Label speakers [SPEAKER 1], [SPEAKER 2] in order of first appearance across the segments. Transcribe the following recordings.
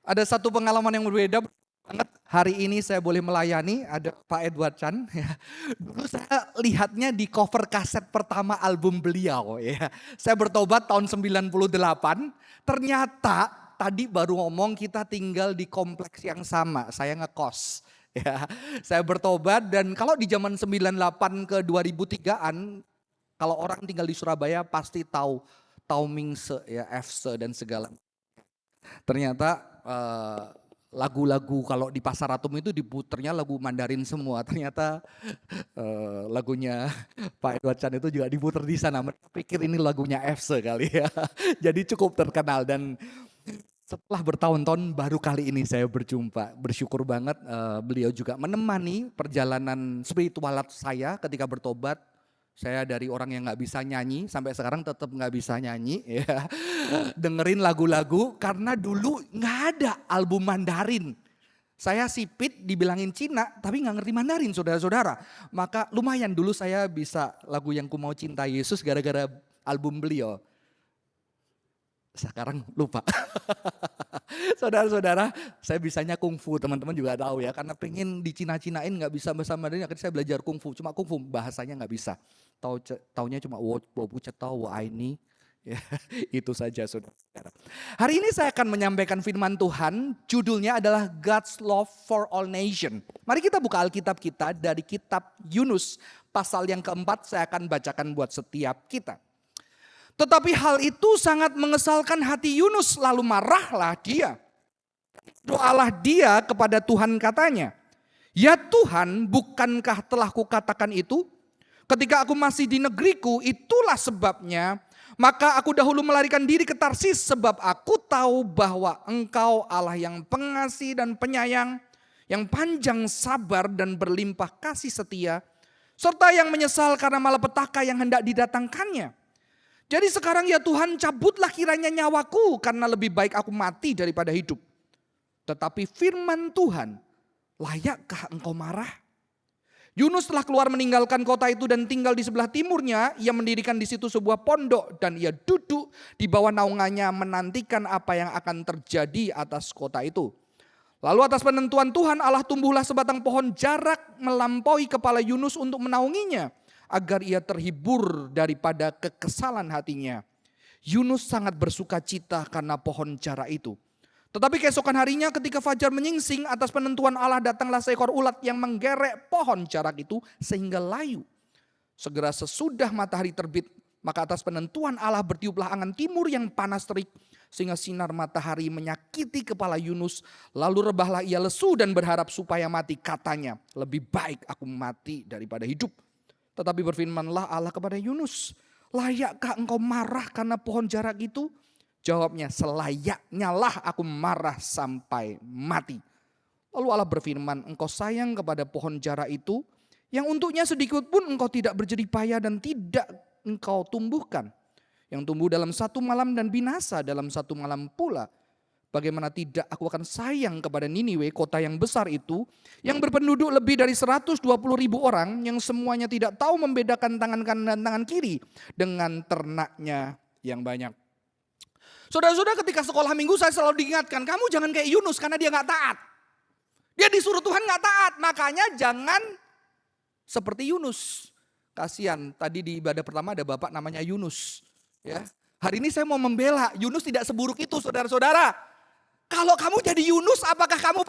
[SPEAKER 1] Ada satu pengalaman yang berbeda banget. Hari ini saya boleh melayani, ada Pak Edward Chan. Ya. Dulu saya lihatnya di cover kaset pertama album beliau. Ya. Saya bertobat tahun 98, ternyata tadi baru ngomong kita tinggal di kompleks yang sama, saya ngekos. Ya, saya bertobat dan kalau di zaman 98 ke 2003-an, kalau orang tinggal di Surabaya pasti tahu Taumingse, ya, Efse dan segala. Ternyata lagu-lagu kalau di Pasar Atom itu diputernya lagu Mandarin semua. Ternyata lagunya Pak Edward Chan itu juga diputer di sana. Mereka pikir ini lagunya Efse kali ya. Jadi cukup terkenal dan setelah bertahun-tahun baru kali ini saya berjumpa. Bersyukur banget beliau juga menemani perjalanan spiritual saya ketika bertobat. Saya dari orang yang nggak bisa nyanyi sampai sekarang tetap nggak bisa nyanyi ya. Dengerin lagu-lagu karena dulu nggak ada album Mandarin. Saya sipit dibilangin Cina tapi nggak ngerti Mandarin saudara-saudara. Maka lumayan dulu saya bisa lagu yang Ku Mau Cinta Yesus gara-gara album beliau. Sekarang lupa. Saudara-saudara, saya bisanya kungfu, teman-teman juga tahu ya. Karena pengen dicina-cinain gak bisa bahasa Mandarin, akhirnya saya belajar kungfu. Cuma kungfu bahasanya gak bisa. Taunya cuma wo cetau, wo aini. Ya, itu saja saudara. Hari ini saya akan menyampaikan firman Tuhan, judulnya adalah God's Love for All Nation. Mari kita buka Alkitab kita dari kitab Yunus, pasal yang keempat saya akan bacakan buat setiap kita. Tetapi hal itu sangat mengesalkan hati Yunus, lalu marahlah dia. Doalah dia kepada Tuhan katanya, "Ya Tuhan, bukankah telah kukatakan itu? Ketika aku masih di negeriku, itulah sebabnya. Maka aku dahulu melarikan diri ke Tarsis, sebab aku tahu bahwa Engkau Allah yang pengasih dan penyayang, yang panjang sabar dan berlimpah kasih setia, serta yang menyesal karena malapetaka yang hendak didatangkannya. Jadi sekarang ya Tuhan, cabutlah kiranya nyawaku, karena lebih baik aku mati daripada hidup." Tetapi firman Tuhan, "Layakkah engkau marah?" Yunus telah keluar meninggalkan kota itu dan tinggal di sebelah timurnya. Ia mendirikan di situ sebuah pondok dan ia duduk di bawah naungannya menantikan apa yang akan terjadi atas kota itu. Lalu atas penentuan Tuhan Allah tumbuhlah sebatang pohon jarak melampaui kepala Yunus untuk menaunginya, agar ia terhibur daripada kekesalan hatinya. Yunus sangat bersuka cita karena pohon jarak itu. Tetapi keesokan harinya ketika fajar menyingsing, atas penentuan Allah datanglah seekor ulat yang menggerek pohon jarak itu sehingga layu. Segera sesudah matahari terbit, maka atas penentuan Allah bertiuplah angin timur yang panas terik, sehingga sinar matahari menyakiti kepala Yunus. Lalu rebahlah ia lesu dan berharap supaya mati. Katanya, "Lebih baik aku mati daripada hidup." Tetapi berfirmanlah Allah kepada Yunus, "Layakkah engkau marah karena pohon jarak itu?" Jawabnya, "Selayaknya lah aku marah sampai mati." Lalu Allah berfirman, "Engkau sayang kepada pohon jarak itu, yang untuknya sedikit pun engkau tidak berjerih payah dan tidak engkau tumbuhkan. Yang tumbuh dalam satu malam dan binasa dalam satu malam pula. Bagaimana tidak aku akan sayang kepada Niniwe, kota yang besar itu, yang berpenduduk lebih dari 120.000 orang, yang semuanya tidak tahu membedakan tangan kanan dan tangan kiri dengan ternaknya yang banyak." Saudara-saudara, ketika sekolah minggu saya selalu diingatkan, kamu jangan kayak Yunus karena dia gak taat. Dia disuruh Tuhan gak taat, makanya jangan seperti Yunus. Kasihan, tadi di ibadah pertama ada bapak namanya Yunus. Ya, hari ini saya mau membela, Yunus tidak seburuk itu saudara-saudara. Kalau kamu jadi Yunus, apakah kamu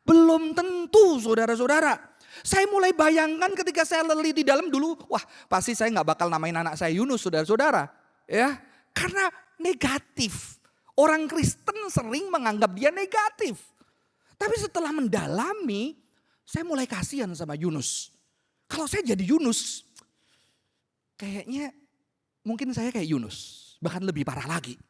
[SPEAKER 1] belum tentu saudara-saudara. Saya mulai bayangkan ketika saya leli di dalam dulu, wah pasti saya gak bakal namain anak saya Yunus saudara-saudara. Ya, karena negatif. Orang Kristen sering menganggap dia negatif. Tapi setelah mendalami, saya mulai kasihan sama Yunus. Kalau saya jadi Yunus, kayaknya mungkin saya kayak Yunus. Bahkan lebih parah lagi.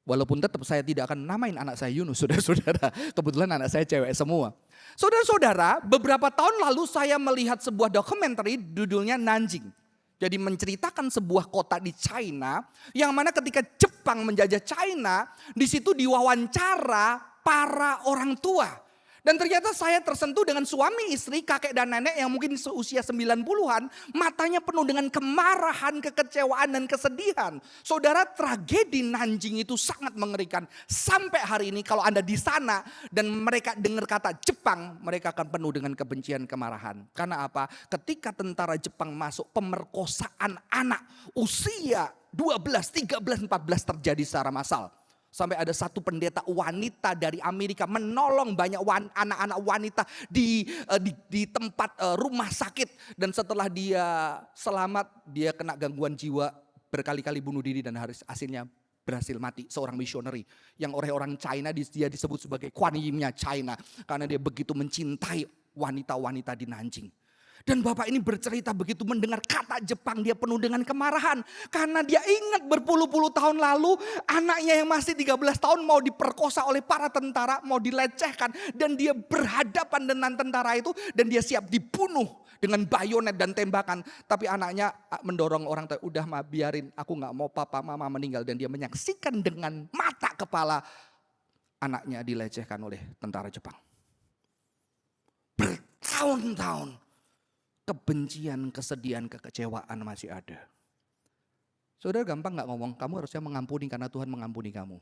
[SPEAKER 1] Walaupun tetap saya tidak akan namain anak saya Yunus, saudara-saudara. Kebetulan anak saya cewek semua. Saudara-saudara, beberapa tahun lalu saya melihat sebuah dokumenter judulnya Nanjing. Jadi menceritakan sebuah kota di China, yang mana ketika Jepang menjajah China, di situ diwawancara para orang tua. Dan ternyata saya tersentuh dengan suami istri, kakek dan nenek yang mungkin seusia 90-an. Matanya penuh dengan kemarahan, kekecewaan dan kesedihan. Saudara, tragedi Nanjing itu sangat mengerikan. Sampai hari ini kalau Anda di sana dan mereka dengar kata Jepang, mereka akan penuh dengan kebencian, kemarahan. Karena apa? Ketika tentara Jepang masuk, pemerkosaan anak usia 12, 13, 14 terjadi secara massal. Sampai ada satu pendeta wanita dari Amerika menolong banyak anak-anak wanita di tempat rumah sakit. Dan setelah dia selamat, dia kena gangguan jiwa, berkali-kali bunuh diri dan hasilnya berhasil mati. Seorang misioneri yang oleh orang China dia disebut sebagai Kuan Yin-nya China. Karena dia begitu mencintai wanita-wanita di Nanjing. Dan bapak ini bercerita begitu mendengar kata Jepang, dia penuh dengan kemarahan. Karena dia ingat berpuluh-puluh tahun lalu anaknya yang masih 13 tahun mau diperkosa oleh para tentara, mau dilecehkan. Dan dia berhadapan dengan tentara itu dan dia siap dibunuh dengan bayonet dan tembakan. Tapi anaknya mendorong orang tua, udah mah biarin, aku gak mau papa mama meninggal. Dan dia menyaksikan dengan mata kepala anaknya dilecehkan oleh tentara Jepang. Bertahun-tahun. Kebencian, kesedihan, kekecewaan masih ada. Saudara gampang gak ngomong, kamu harusnya mengampuni karena Tuhan mengampuni kamu.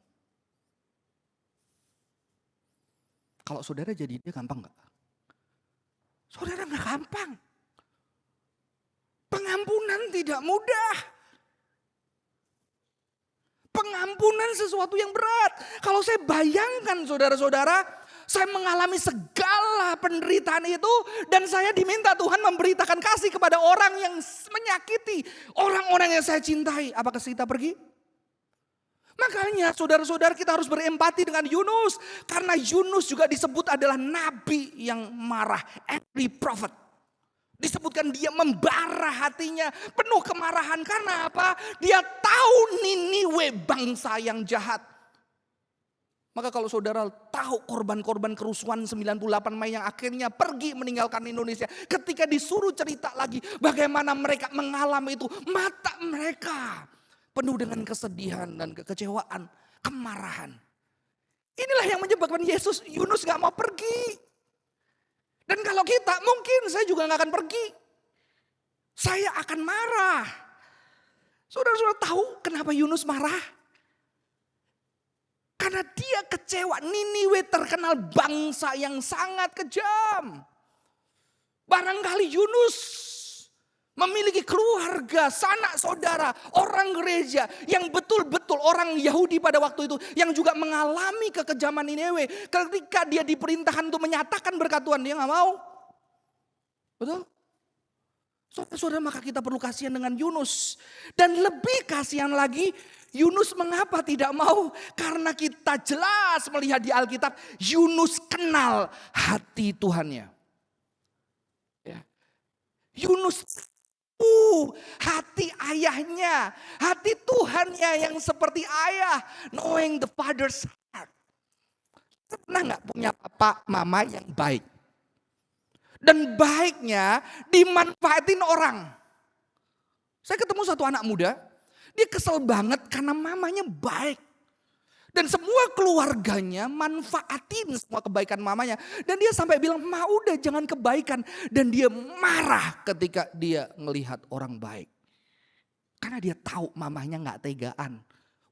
[SPEAKER 1] Kalau saudara jadi dia gampang gak? Saudara gak gampang. Pengampunan tidak mudah. Pengampunan sesuatu yang berat. Kalau saya bayangkan saudara-saudara, saya mengalami segala penderitaan itu dan saya diminta Tuhan memberitakan kasih kepada orang yang menyakiti orang-orang yang saya cintai. Apakah kita pergi? Makanya saudara-saudara kita harus berempati dengan Yunus. Karena Yunus juga disebut adalah nabi yang marah. Angry prophet. Disebutkan dia membara hatinya, penuh kemarahan. Karena apa? Dia tahu Niniwe bangsa yang jahat. Maka kalau saudara tahu korban-korban kerusuhan 98 Mei yang akhirnya pergi meninggalkan Indonesia. Ketika disuruh cerita lagi bagaimana mereka mengalami itu. Mata mereka penuh dengan kesedihan dan kekecewaan, kemarahan. Inilah yang menyebabkan Yunus gak mau pergi. Dan kalau kita mungkin saya juga gak akan pergi. Saya akan marah. Saudara-saudara tahu kenapa Yunus marah? Karena dia kecewa. Niniwe terkenal bangsa yang sangat kejam. Barangkali Yunus memiliki keluarga, sanak saudara, orang gereja yang betul-betul orang Yahudi pada waktu itu. Yang juga mengalami kekejaman Niniwe. Ketika dia diperintahkan untuk menyatakan berkat Tuhan, dia gak mau. Betul? Saudara-saudara, maka kita perlu kasihan dengan Yunus. Dan lebih kasihan lagi, Yunus mengapa tidak mau? Karena kita jelas melihat di Alkitab, Yunus kenal hati Tuhannya. Ya. Yunus hati ayahnya, hati Tuhannya yang seperti ayah, knowing the father's heart. Pernah gak punya papa mama yang baik? Dan baiknya dimanfaatin orang. Saya ketemu satu anak muda, dia kesel banget karena mamanya baik. Dan semua keluarganya manfaatin semua kebaikan mamanya. Dan dia sampai bilang, ma udah jangan kebaikan. Dan dia marah ketika dia ngelihat orang baik. Karena dia tahu mamanya gak tegaan.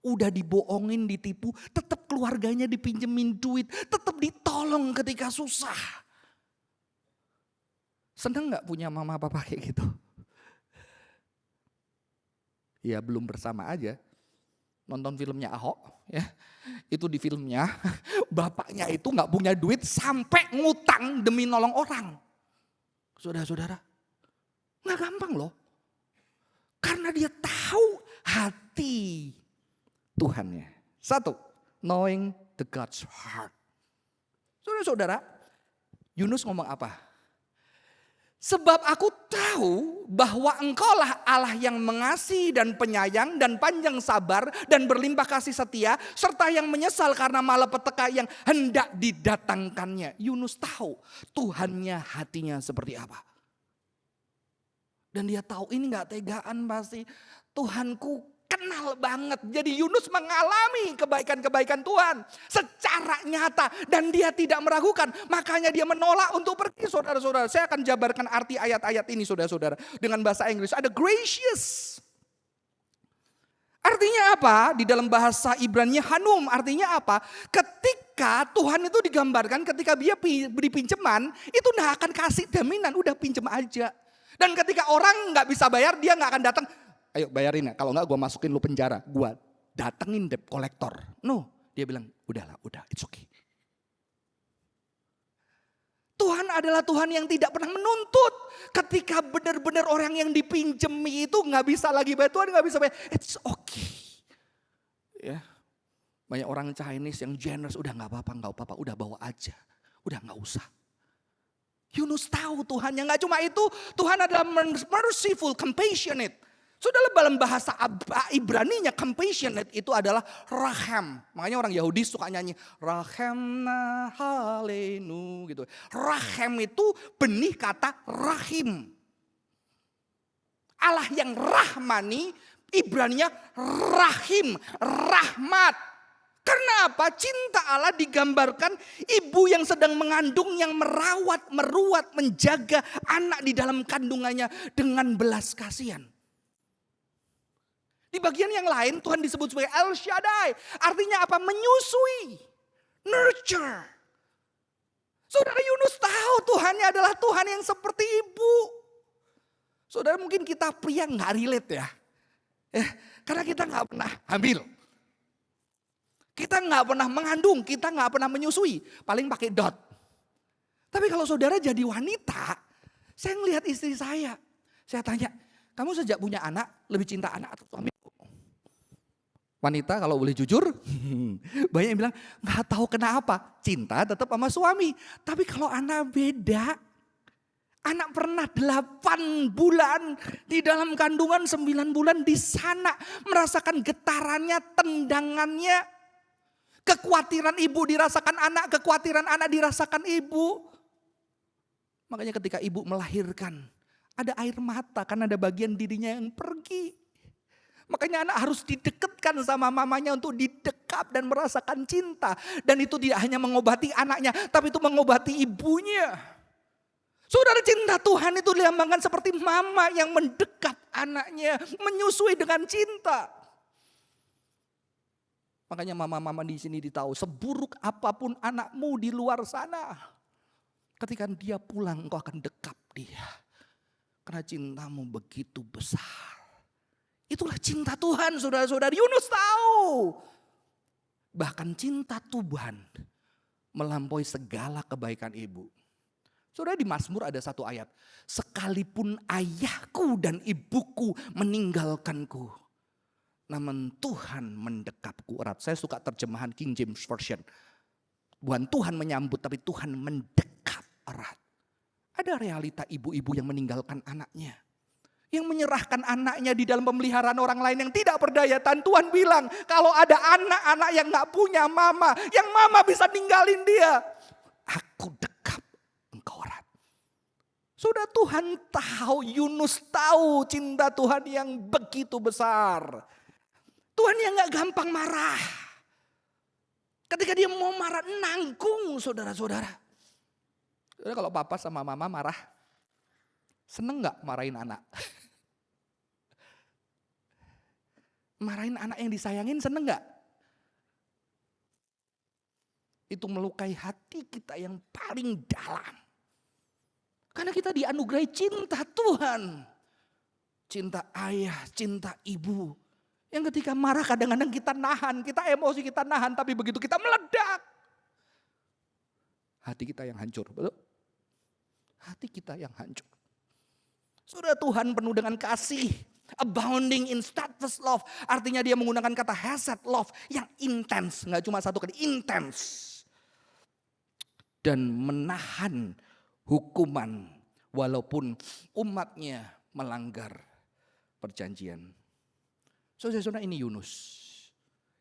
[SPEAKER 1] Udah dibohongin, ditipu, tetap keluarganya dipinjemin duit. Tetap ditolong ketika susah. Seneng gak punya mama papa kayak gitu? Ya belum bersama aja. Nonton filmnya Ahok ya. Itu di filmnya bapaknya itu gak punya duit sampai ngutang demi nolong orang. Saudara-saudara, gak gampang loh. Karena dia tahu hati Tuhannya. Satu, knowing the God's heart. Saudara-saudara, Yunus ngomong apa? Sebab aku tahu bahwa engkaulah Allah yang mengasihi dan penyayang dan panjang sabar dan berlimpah kasih setia. Serta yang menyesal karena malapetaka yang hendak didatangkannya. Yunus tahu Tuhannya hatinya seperti apa. Dan dia tahu ini gak tegaan pasti. Tuhanku kenal banget. Jadi Yunus mengalami kebaikan-kebaikan Tuhan secara nyata. Dan dia tidak meragukan. Makanya dia menolak untuk pergi, saudara-saudara. Saya akan jabarkan arti ayat-ayat ini, saudara-saudara. Dengan bahasa Inggris. Ada gracious. Artinya apa? Di dalam bahasa Ibrani Hanum, artinya apa? Ketika Tuhan itu digambarkan ketika dia beri pinjaman, itu gak akan kasih jaminan, udah pinjam aja. Dan ketika orang gak bisa bayar, dia gak akan datang, ayo bayarin ya, kalau gak gue masukin lu penjara, gue datengin debt collector. No, dia bilang udahlah, udah, it's okay. Tuhan adalah Tuhan yang tidak pernah menuntut. Ketika benar-benar orang yang dipinjemi itu gak bisa lagi bayar, Tuhan gak bisa bayar, it's okay. Ya, banyak orang Chinese yang generous, udah gak apa-apa, udah bawa aja, udah gak usah. Yunus tahu Tuhan yang gak cuma itu, Tuhan adalah merciful, compassionate. Saudara, dalam bahasa Ibraninya compassionate itu adalah raham. Makanya orang Yahudi suka nyanyi rahemna halenu gitu. Raham itu benih kata rahim. Allah yang rahmani, Ibraninya rahim, rahmat. Karena apa? Cinta Allah digambarkan ibu yang sedang mengandung, yang merawat, meruat, menjaga anak di dalam kandungannya dengan belas kasihan. Di bagian yang lain Tuhan disebut sebagai El Shaddai. Artinya apa? Menyusui. Nurture. Saudara, Yunus tahu Tuhannya adalah Tuhan yang seperti ibu. Saudara, mungkin kita pria gak relate ya. Karena kita gak pernah hamil. Kita gak pernah mengandung. Kita gak pernah menyusui. Paling pakai dot. Tapi kalau saudara jadi wanita. Saya ngelihat istri saya. Saya tanya, kamu sejak punya anak lebih cinta anak atau suami? Wanita kalau boleh jujur, banyak yang bilang gak tahu kenapa, cinta tetap sama suami. Tapi kalau anak beda, anak pernah 8 bulan di dalam kandungan, 9 bulan di sana. Merasakan getarannya, tendangannya. Kekhawatiran ibu dirasakan anak, kekhawatiran anak dirasakan ibu. Makanya ketika ibu melahirkan, ada air mata karena ada bagian dirinya yang pergi. Makanya anak harus didekatkan sama mamanya untuk didekap dan merasakan cinta. Dan itu tidak hanya mengobati anaknya, tapi itu mengobati ibunya. Saudara, cinta Tuhan itu dilambangkan seperti mama yang mendekap anaknya, menyusui dengan cinta. Makanya mama-mama di sini ditahu, seburuk apapun anakmu di luar sana, ketika dia pulang engkau akan dekap dia. Karena cintamu begitu besar. Itulah cinta Tuhan, saudara-saudari. Yunus tahu. Bahkan cinta Tuhan melampaui segala kebaikan ibu. Saudara, di Mazmur ada satu ayat. Sekalipun ayahku dan ibuku meninggalkanku, namun Tuhan mendekapku erat. Saya suka terjemahan King James Version. Bukan Tuhan menyambut, tapi Tuhan mendekap erat. Ada realita ibu-ibu yang meninggalkan anaknya. Yang menyerahkan anaknya di dalam pemeliharaan orang lain yang tidak berdaya. Dan Tuhan bilang, kalau ada anak-anak yang gak punya mama, yang mama bisa ninggalin dia, aku dekap engkau erat. Sudah, Tuhan tahu, Yunus tahu cinta Tuhan yang begitu besar. Tuhan yang gak gampang marah. Ketika dia mau marah, nanggung, saudara-saudara. Saudara, kalau papa sama mama marah, seneng gak marahin anak? Marahin anak yang disayangin seneng gak? Itu melukai hati kita yang paling dalam. Karena kita dianugerahi cinta Tuhan. Cinta ayah, cinta ibu. Yang ketika marah kadang-kadang kita nahan, kita emosi kita nahan. Tapi begitu kita meledak, hati kita yang hancur, betul? Hati kita yang hancur. Saudara, Tuhan penuh dengan kasih. Abounding in steadfast love. Artinya dia menggunakan kata hesed love yang intens. Gak cuma satu kali, intens. Dan menahan hukuman walaupun umatnya melanggar perjanjian. Saudara-saudara, ini Yunus.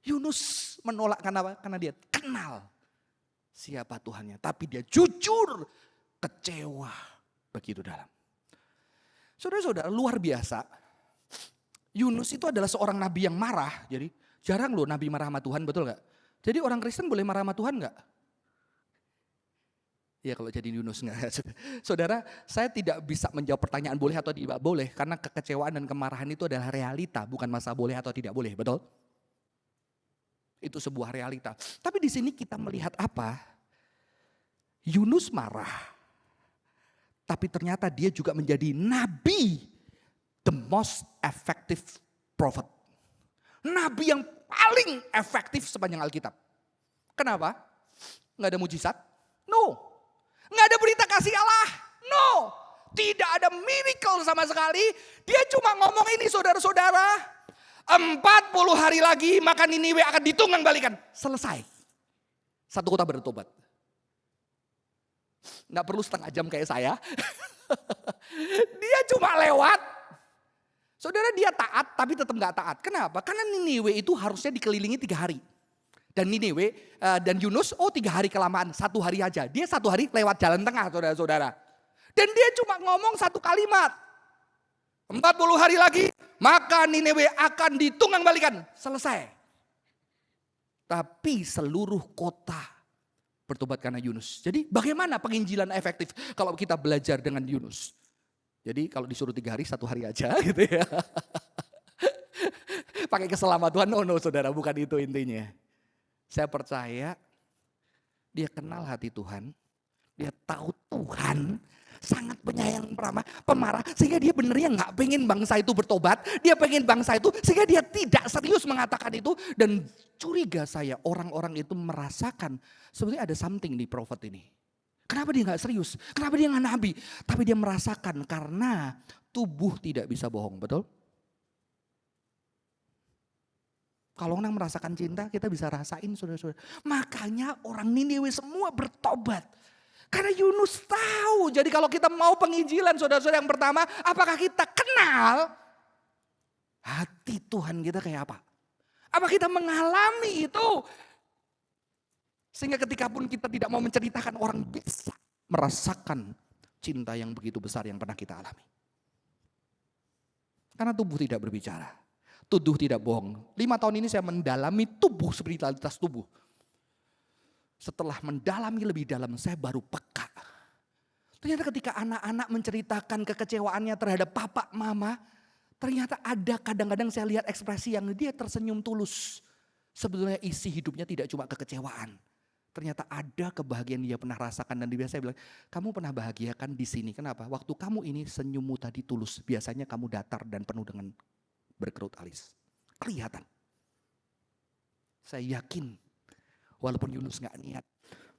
[SPEAKER 1] Yunus menolak karena apa? Karena dia kenal siapa Tuhannya. Tapi dia jujur kecewa begitu dalam. Saudara-saudara, luar biasa. Yunus itu adalah seorang nabi yang marah. Jadi jarang loh nabi marah sama Tuhan, betul gak? Jadi orang Kristen boleh marah sama Tuhan gak? Ya kalau jadi Yunus enggak. Saudara, saya tidak bisa menjawab pertanyaan boleh atau tidak boleh. Karena kekecewaan dan kemarahan itu adalah realita, bukan masalah boleh atau tidak boleh, betul? Itu sebuah realita. Tapi di sini kita melihat apa? Yunus marah. Tapi ternyata dia juga menjadi nabi. The most effective prophet. Nabi yang paling efektif sepanjang Alkitab. Kenapa? Nggak ada mujizat? No. Nggak ada berita kasih Allah? No. Tidak ada miracle sama sekali. Dia cuma ngomong ini saudara-saudara. 40 hari lagi maka Niniwe akan ditunggang balikan. Selesai. Satu kota bertobat. Nggak perlu setengah jam kayak saya. Dia cuma lewat. Saudara, dia taat tapi tetap nggak taat. Kenapa? Karena Niniwe itu harusnya dikelilingi 3 hari. Dan Niniwe dan Yunus 3 hari kelamaan, 1 hari aja. Dia 1 hari lewat jalan tengah saudara-saudara. Dan dia cuma ngomong 1 kalimat. 40 hari lagi maka Niniwe akan ditunggang balikan. Selesai. Tapi seluruh kota bertobat karena Yunus. Jadi bagaimana penginjilan efektif kalau kita belajar dengan Yunus? Jadi kalau disuruh 3 hari, 1 hari aja gitu ya. Pakai keselamatan, no saudara, bukan itu intinya. Saya percaya dia kenal hati Tuhan, dia tahu Tuhan sangat penyayang pemarah, sehingga dia benernya nggak pengen bangsa itu bertobat, dia pengen bangsa itu, sehingga dia tidak serius mengatakan itu. Dan curiga saya orang-orang itu merasakan sebenarnya ada something di prophet ini. Kenapa dia nggak serius? Kenapa dia nggak nabi? Tapi dia merasakan karena tubuh tidak bisa bohong, betul? Kalau orang merasakan cinta, kita bisa rasain saudara-saudara. Makanya orang Niniwe semua bertobat. Karena Yunus tahu. Jadi kalau kita mau penginjilan saudara-saudara, yang pertama, apakah kita kenal hati Tuhan kita kayak apa? Apa kita mengalami itu? Sehingga ketika pun kita tidak mau menceritakan, orang bisa merasakan cinta yang begitu besar yang pernah kita alami. Karena tubuh tidak berbicara. Tuduh tidak bohong. 5 tahun ini saya mendalami tubuh, spiritualitas tubuh. Setelah mendalami lebih dalam, saya baru peka. Ternyata ketika anak-anak menceritakan kekecewaannya terhadap papa, mama, ternyata ada kadang-kadang saya lihat ekspresi yang dia tersenyum tulus. Sebetulnya isi hidupnya tidak cuma kekecewaan. Ternyata ada kebahagiaan dia pernah rasakan, dan dia biasa bilang, kamu pernah bahagiakan di sini. Kenapa? Waktu kamu ini senyummu tadi tulus. Biasanya kamu datar dan penuh dengan berkerut alis. Kelihatan. Saya yakin walaupun Yunus gak niat,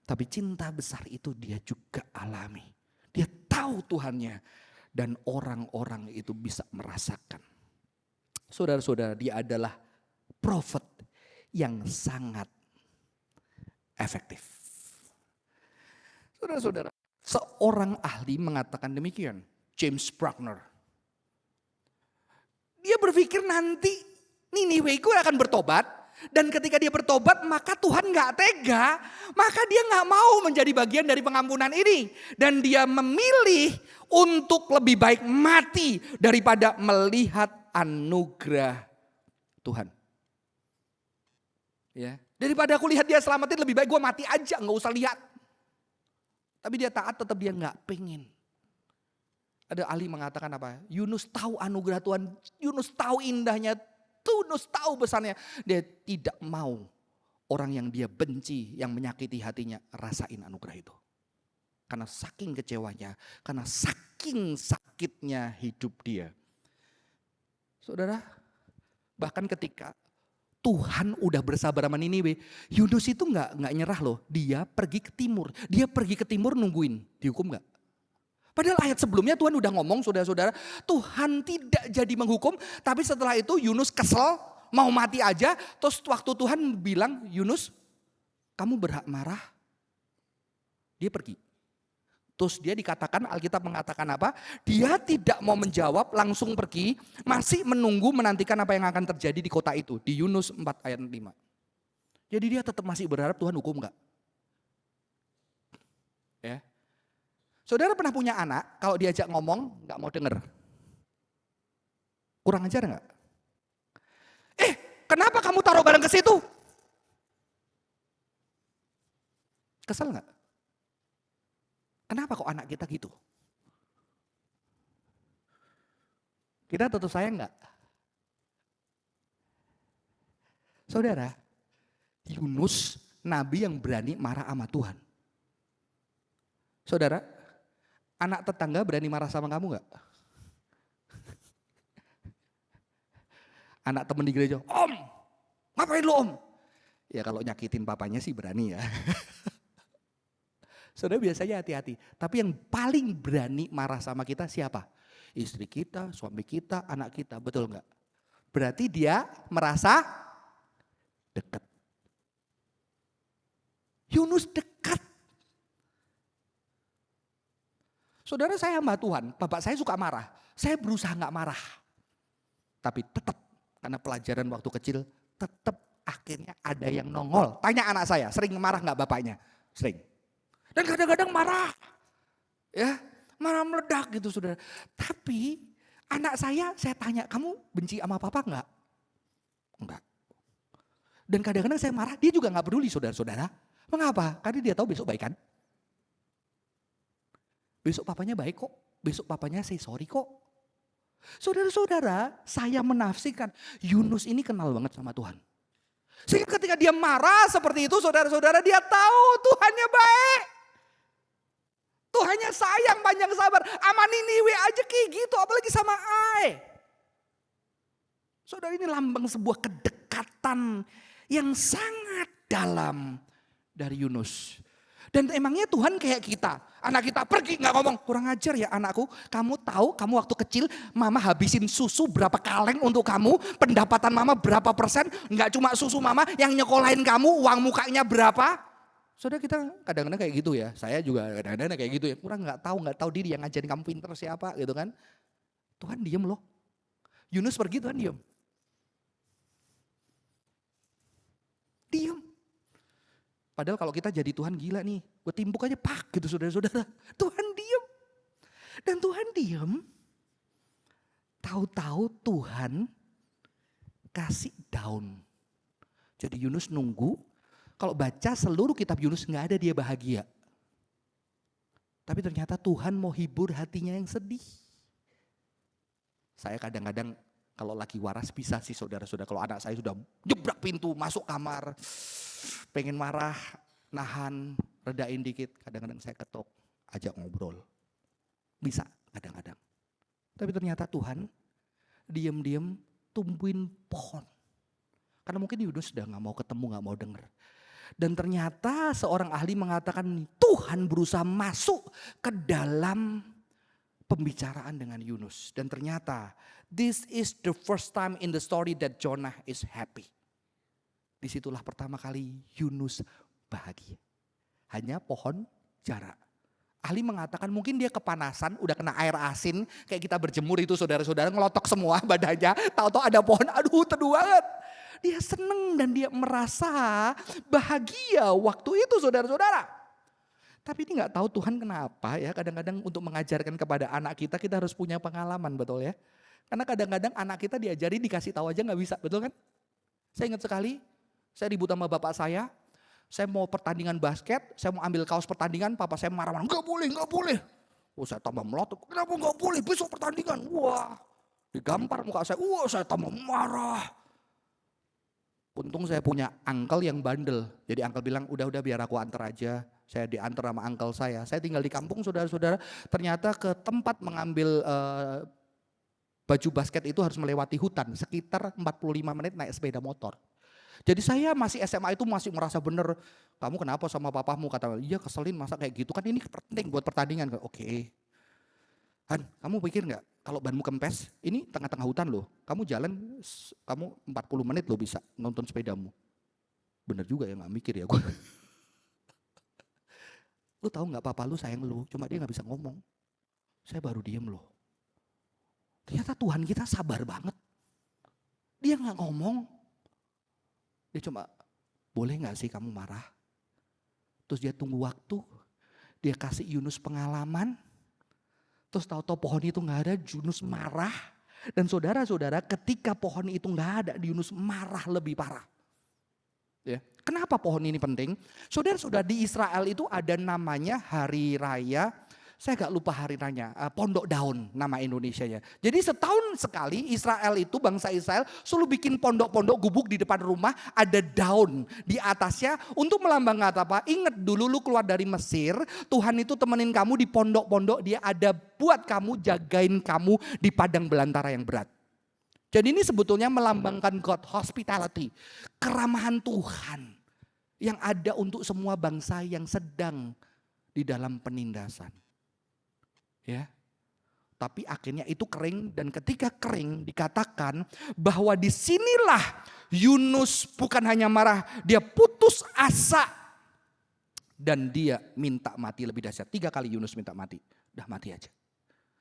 [SPEAKER 1] tapi cinta besar itu dia juga alami. Dia tahu Tuhannya dan orang-orang itu bisa merasakan. Saudara-saudara, dia adalah prophet yang sangat efektif. Saudara-saudara, seorang ahli mengatakan demikian, James Bruckner. Dia berpikir nanti Niniwe itu akan bertobat. Dan ketika dia bertobat maka Tuhan gak tega. Maka dia gak mau menjadi bagian dari pengampunan ini. Dan dia memilih untuk lebih baik mati daripada melihat anugerah Tuhan. Ya, daripada aku lihat dia selamatin, lebih baik gue mati aja, gak usah lihat. Tapi dia taat, tetap dia gak pengen. Ada ahli mengatakan apa? Yunus tahu anugerah Tuhan, Yunus tahu indahnya, Yunus tahu besarnya. Dia tidak mau orang yang dia benci, yang menyakiti hatinya, rasain anugerah itu. Karena saking kecewanya, karena saking sakitnya hidup dia. Saudara, bahkan ketika Tuhan udah bersabar sama Niniwe, Yunus itu nggak nyerah loh. Dia pergi ke timur, nungguin, dihukum nggak? Padahal ayat sebelumnya Tuhan udah ngomong saudara-saudara, Tuhan tidak jadi menghukum, tapi setelah itu Yunus kesel, mau mati aja. Terus waktu Tuhan bilang, Yunus kamu berhak marah, dia pergi. Terus dia dikatakan, Alkitab mengatakan apa? Dia tidak mau menjawab, langsung pergi, masih menunggu menantikan apa yang akan terjadi di kota itu. Di Yunus 4 ayat 5. Jadi dia tetap masih berharap Tuhan hukum enggak? Ya. Saudara pernah punya anak, kalau diajak ngomong nggak mau denger? Kurang ajar nggak? Kenapa kamu taruh barang ke situ? Kesel nggak? Kenapa kok anak kita gitu? Kita tetap sayang nggak? Saudara, Yunus nabi yang berani marah sama Tuhan. Saudara, anak tetangga berani marah sama kamu nggak? Anak temen di gereja, om, ngapain lu om? Ya kalau nyakitin papanya sih berani ya. Saudara biasanya hati-hati. Tapi yang paling berani marah sama kita siapa? Istri kita, suami kita, anak kita, betul nggak? Berarti dia merasa dekat. Yunus dekat. Saudara, saya hamba Tuhan, bapak saya suka marah. Saya berusaha nggak marah. Tapi tetap, karena pelajaran waktu kecil, tetap akhirnya ada yang nongol. Tanya anak saya, sering marah nggak bapaknya? Sering. Dan kadang-kadang marah. Ya, marah meledak gitu saudara. Tapi anak saya tanya, kamu benci sama papa enggak? Enggak. Dan kadang-kadang saya marah, dia juga enggak peduli saudara-saudara. Mengapa? Karena dia tahu besok baik kan. Besok papanya baik kok. Besok papanya say sorry kok. Saudara-saudara, saya menafsirkan Yunus ini kenal banget sama Tuhan. Sehingga ketika dia marah seperti itu saudara-saudara, dia tahu Tuhannya baik. Tuhannya sayang, panjang sabar. Sama Niniwe aja kayak gitu, apalagi sama Ai. Saudara, ini lambang sebuah kedekatan yang sangat dalam dari Yunus. Dan emangnya Tuhan kayak kita, anak kita pergi gak ngomong, kurang ajar ya anakku. Kamu tahu kamu waktu kecil mama habisin susu berapa kaleng untuk kamu, pendapatan mama berapa persen, gak cuma susu mama yang nyekolahin kamu, uang mukanya berapa. Saudara, kita kadang-kadang kayak gitu ya, saya juga kadang-kadang kayak gitu ya, kurang gak tahu diri, yang ngajarin kamu pinter siapa gitu kan. Tuhan diem loh, Yunus pergi Tuhan diem. Diem. Padahal kalau kita jadi Tuhan gila nih, gue timpuk aja pak gitu saudara-saudara. Tuhan diem. Dan Tuhan diem, tahu-tahu Tuhan kasih daun. Jadi Yunus nunggu. Kalau baca seluruh kitab Yunus nggak ada dia bahagia. Tapi ternyata Tuhan mau hibur hatinya yang sedih. Saya kadang-kadang kalau lagi waras bisa sih saudara-saudara. Kalau anak saya sudah jebrak pintu masuk kamar, pengen marah, nahan, redain dikit. Kadang-kadang saya ketok, ajak ngobrol. Bisa kadang-kadang. Tapi ternyata Tuhan diam-diam tumbuhin pohon. Karena mungkin Yunus sudah gak mau ketemu, gak mau denger. Dan ternyata seorang ahli mengatakan Tuhan berusaha masuk ke dalam pembicaraan dengan Yunus. Dan ternyata this is the first time in the story that Jonah is happy. Disitulah pertama kali Yunus bahagia. Hanya pohon jarak. Ahli mengatakan mungkin dia kepanasan, udah kena air asin. Kayak kita berjemur itu saudara-saudara, ngelotok semua badannya. Tahu-tahu ada pohon, aduh teduh banget. Dia seneng dan dia merasa bahagia waktu itu saudara-saudara. Tapi ini gak tahu Tuhan kenapa ya, kadang-kadang untuk mengajarkan kepada anak kita, kita harus punya pengalaman, betul ya. Karena kadang-kadang anak kita diajari dikasih tahu aja gak bisa, betul kan. Saya ingat sekali, saya ribut sama bapak saya mau pertandingan basket, saya mau ambil kaos pertandingan, papa saya marah-marah, gak boleh. Oh, saya tambah melotot, kenapa gak boleh, besok pertandingan. Wah, digampar muka saya, saya tambah marah. Untung saya punya uncle yang bandel. Jadi uncle bilang udah biar aku antar aja. Saya diantar sama uncle saya. Saya tinggal di kampung saudara-saudara. Ternyata ke tempat mengambil baju basket itu harus melewati hutan. Sekitar 45 menit naik sepeda motor. Jadi saya masih SMA itu masih merasa bener. Kamu kenapa sama papamu? Kata iya keselin masa kayak gitu. Kan ini penting buat pertandingan. Oke. Han, kamu pikir gak kalau banmu kempes, ini tengah-tengah hutan loh. Kamu jalan, kamu 40 menit loh bisa nonton sepedamu. Bener juga ya, gak mikir ya gue. Lu tahu gak papa lu sayang lu, cuma dia gak bisa ngomong. Saya baru diem loh. Ternyata Tuhan kita sabar banget. Dia gak ngomong. Dia cuma, boleh gak sih kamu marah? Terus dia tunggu waktu. Dia kasih Yunus pengalaman. Terus tahu-tahu pohon itu gak ada, Yunus marah. Dan saudara-saudara, ketika pohon itu nggak ada, Yunus marah lebih parah. Ya. Kenapa pohon ini penting? Saudara-saudara, di Israel itu ada namanya hari raya, saya gak lupa hari raya, pondok daun nama Indonesianya. Jadi setahun sekali Israel itu, bangsa Israel selalu bikin pondok-pondok gubuk di depan rumah, ada daun di atasnya untuk melambangkan apa? Ingat dulu lu keluar dari Mesir, Tuhan itu temenin kamu di pondok-pondok, dia ada buat kamu, jagain kamu di padang belantara yang berat. Jadi ini sebetulnya melambangkan God hospitality, keramahan Tuhan yang ada untuk semua bangsa yang sedang di dalam penindasan. Ya. Tapi akhirnya itu kering, dan ketika kering dikatakan bahwa disinilah Yunus bukan hanya marah, dia putus asa dan dia minta mati lebih dahsyat. 3 kali Yunus minta mati, udah mati aja.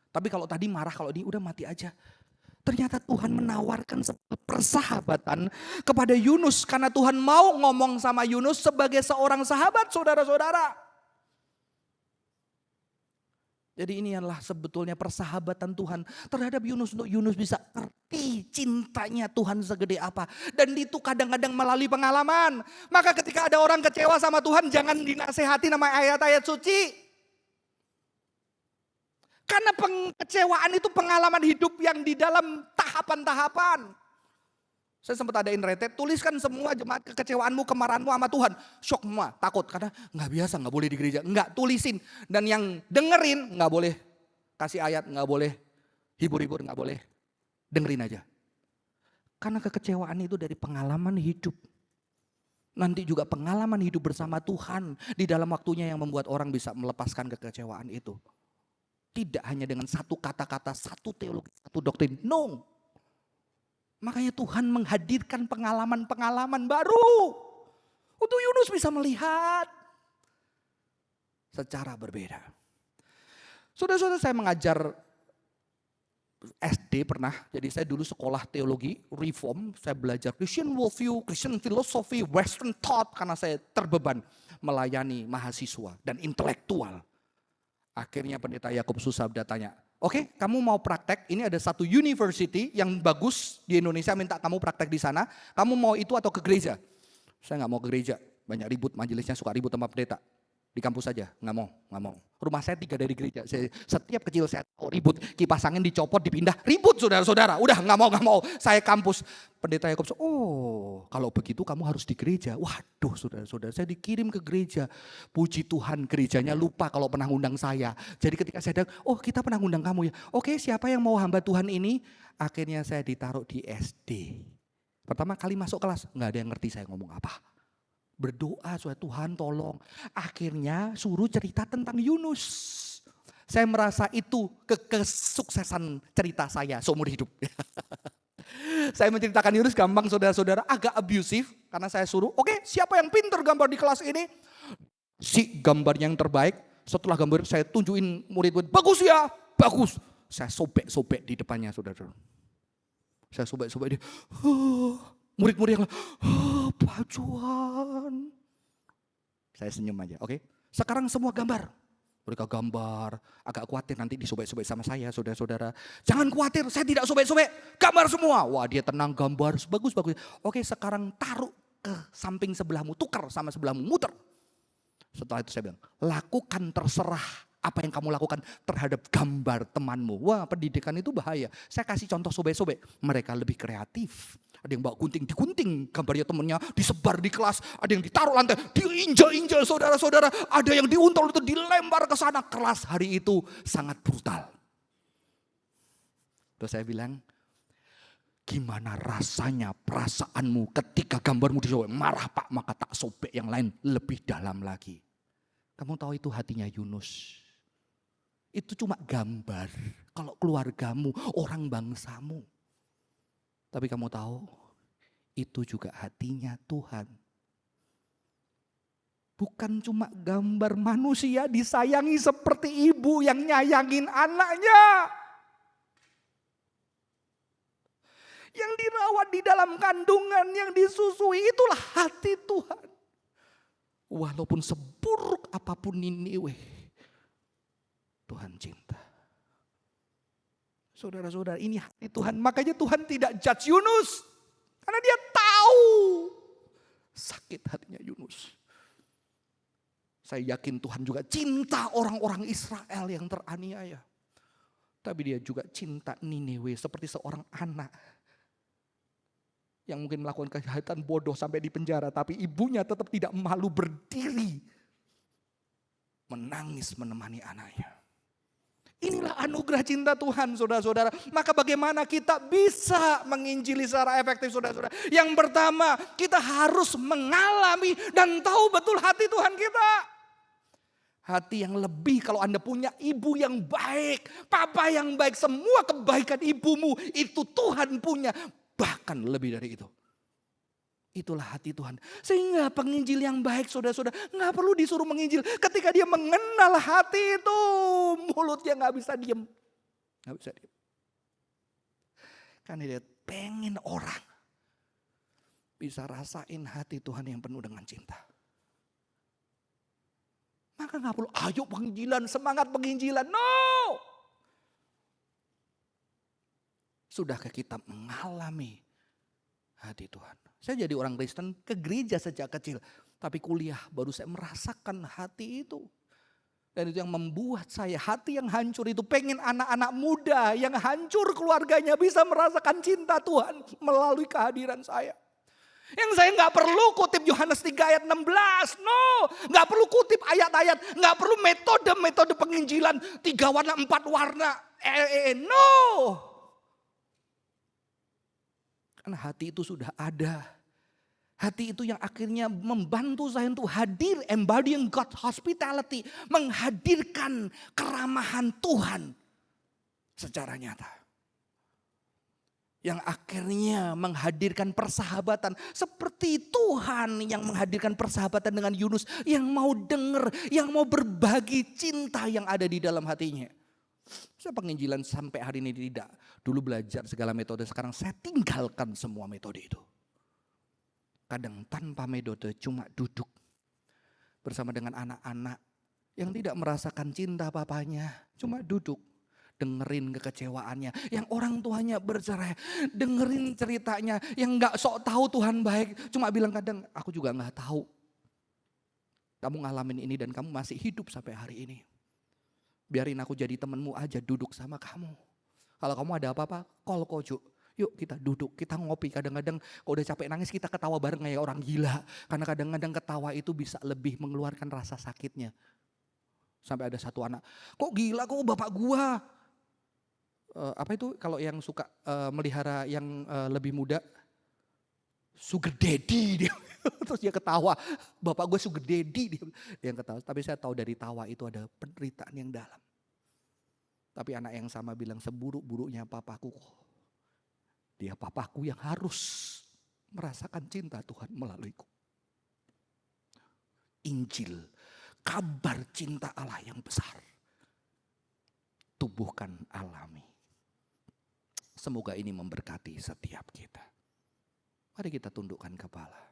[SPEAKER 1] Tapi kalau tadi marah, kalau ini udah mati aja. Ternyata Tuhan menawarkan persahabatan kepada Yunus. Karena Tuhan mau ngomong sama Yunus sebagai seorang sahabat, saudara-saudara. Jadi ini adalah sebetulnya persahabatan Tuhan terhadap Yunus. Untuk Yunus bisa ngerti cintanya Tuhan segede apa. Dan itu kadang-kadang melalui pengalaman. Maka ketika ada orang kecewa sama Tuhan, jangan dinasehati nama ayat-ayat suci. Karena kekecewaan itu pengalaman hidup yang di dalam tahapan-tahapan. Saya sempat adain retret, tuliskan semua jemaat kekecewaanmu, kemarahanmu sama Tuhan. Shock semua, takut karena nggak biasa, nggak boleh di gereja. Nggak, tulisin. Dan yang dengerin nggak boleh kasih ayat, nggak boleh hibur-hibur, nggak boleh. Dengerin aja. Karena kekecewaan itu dari pengalaman hidup. Nanti juga pengalaman hidup bersama Tuhan di dalam waktunya yang membuat orang bisa melepaskan kekecewaan itu. Tidak hanya dengan satu kata-kata, satu teologi, satu doktrin. No. Makanya Tuhan menghadirkan pengalaman-pengalaman baru. Untuk Yunus bisa melihat secara berbeda. Saudara-saudara, saya mengajar SD pernah. Jadi saya dulu sekolah teologi, reform. Saya belajar Christian worldview, Christian philosophy, Western thought. Karena saya terbeban melayani mahasiswa dan intelektual. Akhirnya pendeta Yakub Susabda tanya, oke, kamu mau praktek, ini ada satu university yang bagus di Indonesia, minta kamu praktek di sana, kamu mau itu atau ke gereja? Saya nggak mau ke gereja, banyak ribut, majelisnya suka ribut sama pendeta. Di kampus saja, nggak mau. Rumah saya 3 dari gereja, setiap kecil saya tahu ribut, kipas angin dicopot, dipindah, ribut saudara-saudara, udah nggak mau, saya kampus. Pendeta Yakub, oh kalau begitu kamu harus di gereja. Waduh saudara-saudara, saya dikirim ke gereja. Puji Tuhan gerejanya lupa kalau pernah ngundang saya. Jadi ketika saya datang, oh kita pernah ngundang kamu ya. Oke, siapa yang mau hamba Tuhan ini? Akhirnya saya ditaruh di SD. Pertama kali masuk kelas, nggak ada yang ngerti saya ngomong apa. Berdoa supaya Tuhan tolong. Akhirnya suruh cerita tentang Yunus. Saya merasa itu kesuksesan cerita saya seumur hidup. Saya menceritakan Yunus gampang saudara-saudara, agak abusif. Karena saya suruh, oke, siapa yang pintar gambar di kelas ini? Si gambar yang terbaik. Setelah gambar saya tunjukin murid-murid, bagus ya, bagus. Saya sobek-sobek di depannya saudara-saudara. Saya sobek-sobek dia. Murid-murid yang Pak Juan. Saya senyum aja, oke. Sekarang semua gambar. Mereka gambar, agak khawatir nanti disobek-sobek sama saya, saudara-saudara. Jangan khawatir, saya tidak sobek-sobek. Gambar semua. Wah, dia tenang, gambar bagus-bagus. Oke, sekarang taruh ke samping sebelahmu, tukar sama sebelahmu, muter. Setelah itu saya bilang, lakukan terserah apa yang kamu lakukan terhadap gambar temanmu. Wah, pendidikan itu bahaya. Saya kasih contoh sobek-sobek. Mereka lebih kreatif. Ada yang bawa gunting, digunting gambarnya temennya, disebar di kelas. Ada yang ditaruh lantai, diinjal-injal saudara-saudara. Ada yang diuntal itu dilempar ke sana. Kelas hari itu sangat brutal. Terus saya bilang, gimana rasanya perasaanmu ketika gambarmu disobek? Marah Pak, maka tak sobek yang lain lebih dalam lagi. Kamu tahu itu hatinya Yunus. Itu cuma gambar. Kalau keluargamu, orang bangsamu. Tapi kamu tahu, itu juga hatinya Tuhan. Bukan cuma gambar manusia disayangi seperti ibu yang nyayangin anaknya. Yang dirawat di dalam kandungan, yang disusui, itulah hati Tuhan. Walaupun seburuk apapun Niniwe, Tuhan cinta. Saudara-saudara, ini hati Tuhan. Makanya Tuhan tidak judge Yunus. Karena dia tahu sakit hatinya Yunus. Saya yakin Tuhan juga cinta orang-orang Israel yang teraniaya. Tapi dia juga cinta Niniwe seperti seorang anak. Yang mungkin melakukan kejahatan bodoh sampai di penjara. Tapi ibunya tetap tidak malu berdiri. Menangis menemani anaknya. Inilah anugerah cinta Tuhan, saudara-saudara. Maka bagaimana kita bisa menginjili secara efektif, saudara-saudara. Yang pertama, kita harus mengalami dan tahu betul hati Tuhan kita. Hati yang lebih kalau Anda punya ibu yang baik, papa yang baik, semua kebaikan ibumu itu Tuhan punya. Bahkan lebih dari itu. Itulah hati Tuhan. Sehingga penginjil yang baik, saudara-saudara, nggak perlu disuruh menginjil. Ketika dia mengenal hati itu, mulutnya nggak bisa diem. Nggak bisa diem. Karena dia pengen orang bisa rasain hati Tuhan yang penuh dengan cinta. Maka nggak perlu, ayo penginjilan, semangat penginjilan. No! Sudahkah kita mengalami hati Tuhan? Saya jadi orang Kristen ke gereja sejak kecil. Tapi kuliah baru saya merasakan hati itu. Dan itu yang membuat saya, hati yang hancur itu pengen anak-anak muda yang hancur keluarganya bisa merasakan cinta Tuhan melalui kehadiran saya. Yang saya nggak perlu kutip Yohanes 3 ayat 16. No, nggak perlu kutip ayat-ayat. Nggak perlu metode-metode penginjilan 3 warna, 4 warna. No. Karena hati itu sudah ada. Hati itu yang akhirnya membantu saya untuk hadir, embodying God hospitality. Menghadirkan keramahan Tuhan secara nyata. Yang akhirnya menghadirkan persahabatan. Seperti Tuhan yang menghadirkan persahabatan dengan Yunus. Yang mau dengar, yang mau berbagi cinta yang ada di dalam hatinya. Saya penginjilan sampai hari ini tidak. Dulu belajar segala metode, sekarang saya tinggalkan semua metode itu. Kadang tanpa metode, cuma duduk bersama dengan anak-anak yang tidak merasakan cinta papanya. Cuma duduk, dengerin kekecewaannya. Yang orang tuanya bercerai, dengerin ceritanya. Yang gak sok tahu Tuhan baik, cuma bilang kadang, aku juga gak tahu. Kamu ngalamin ini dan kamu masih hidup sampai hari ini. Biarin aku jadi temenmu aja, duduk sama kamu. Kalau kamu ada apa-apa, call Kojo. Yuk kita duduk, kita ngopi. Kadang-kadang kalau udah capek nangis kita ketawa bareng kayak orang gila. Karena kadang-kadang ketawa itu bisa lebih mengeluarkan rasa sakitnya. Sampai ada satu anak, kok gila kok bapak gua. Apa itu kalau yang suka melihara yang lebih muda? Sugar daddy dia. Terus dia ketawa, bapak gue sugar daddy dia yang ketawa. Tapi saya tahu dari tawa itu ada penderitaan yang dalam. Tapi anak yang sama bilang seburuk-buruknya papaku, dia papaku yang harus merasakan cinta Tuhan melaluiku. Injil, kabar cinta Allah yang besar. Tubuhkan alami. Semoga ini memberkati setiap kita. Mari kita tundukkan kepala.